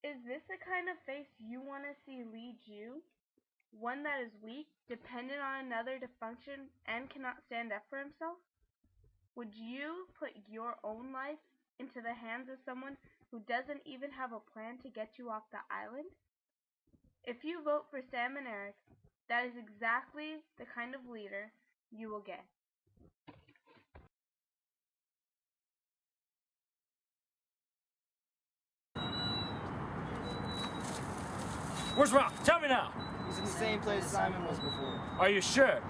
Is this the kind of face you want to see lead you? One that is weak, dependent on another to function, and cannot stand up for himself? Would you put your own life into the hands of someone who doesn't even have a plan to get you off the island? If you vote for Sam and Eric, that is exactly the kind of leader you will get. Where's Ralph? Tell me now. He's in the same place Simon was before. Are you sure?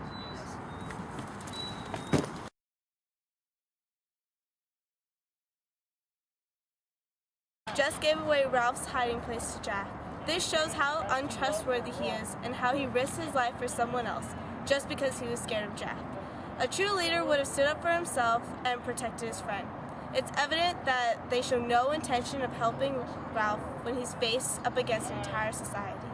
Just gave away Ralph's hiding place to Jack. This shows how untrustworthy he is and how he risks his life for someone else just because he was scared of Jack. A true leader would have stood up for himself and protected his friend. It's evident that they show no intention of helping Ralph when he's faced up against an entire society.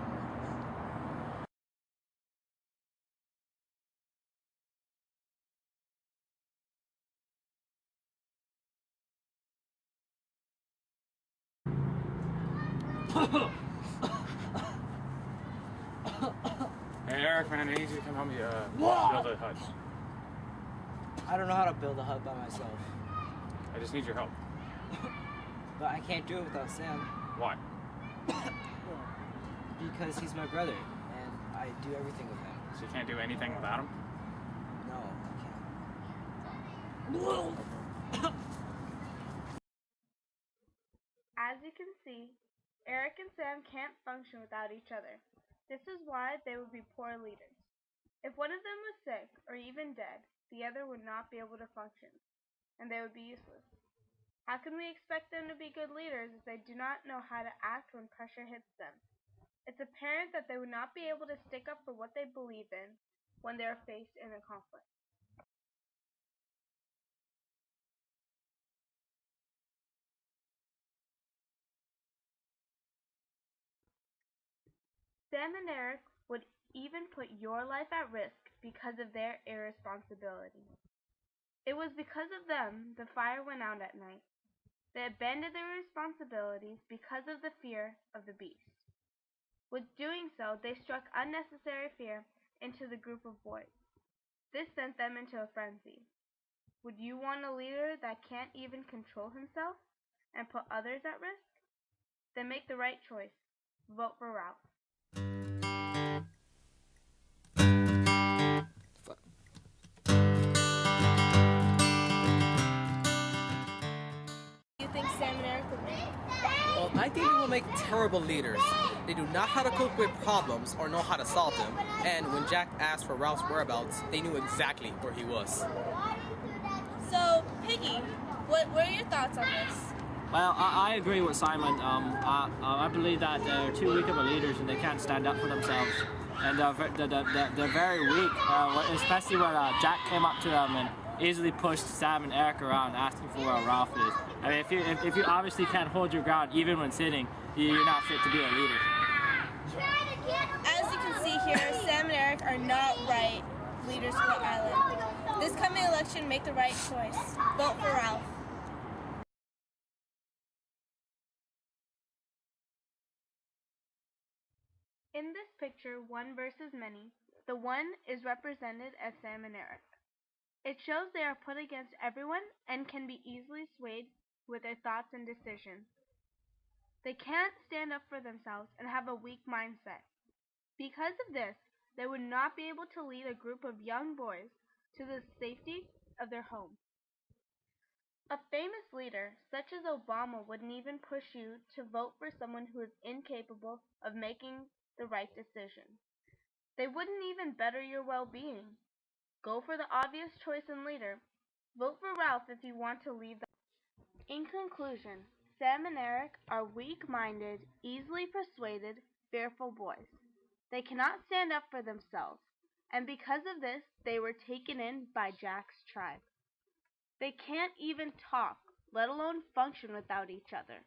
Hey, Eric, man, I need you to come help me build a hut. I don't know how to build a hut by myself. I just need your help. But I can't do it without Sam. Why? Because he's my brother, and I do everything with him. So you can't do anything without him? No, I can't. As you can see, Eric and Sam can't function without each other. This is why they would be poor leaders. If one of them was sick or even dead, the other would not be able to function, and they would be useless. How can we expect them to be good leaders if they do not know how to act when pressure hits them? It's apparent that they would not be able to stick up for what they believe in when they are faced in a conflict. Sam and Eric would even put your life at risk because of their irresponsibility. It was because of them the fire went out at night. They abandoned their responsibilities because of the fear of the beast. With doing so, they struck unnecessary fear into the group of boys. This sent them into a frenzy. Would you want a leader that can't even control himself and put others at risk? Then make the right choice. Vote for Ralph. Do you think Sam and Eric would make? Well, I think they will make terrible leaders. They do not how to cope with problems or know how to solve them. And when Jack asked for Ralph's whereabouts, they knew exactly where he was. So, Piggy, what are your thoughts on this? Well, I agree with Simon. I believe that they're too weak of a leaders and they can't stand up for themselves. And they're very weak, especially when Jack came up to them and easily pushed Sam and Eric around asking for where Ralph is. I mean, if you obviously can't hold your ground even when sitting, you're not fit to be a leader. As you can see here, Sam and Eric are not right leaders for the island. This coming election, make the right choice. Vote for Ralph. In this picture, one versus many, the one is represented as Sam and Eric. It shows they are put against everyone and can be easily swayed with their thoughts and decisions. They can't stand up for themselves and have a weak mindset. Because of this, they would not be able to lead a group of young boys to the safety of their home. A famous leader, such as Obama, wouldn't even push you to vote for someone who is incapable of making the right decision. They wouldn't even better your well-being. Go for the obvious choice and leader. Vote for Ralph if you want to leave the... In conclusion, Sam and Eric are weak-minded, easily persuaded, fearful boys. They cannot stand up for themselves, and because of this, they were taken in by Jack's tribe. They can't even talk, let alone function without each other.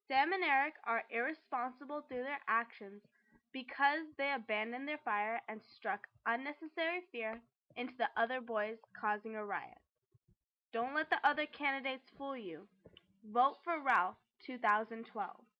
Sam and Eric are irresponsible through their actions because they abandoned their fire and struck unnecessary fear into the other boys, causing a riot. Don't let the other candidates fool you. Vote for Ralph 2012.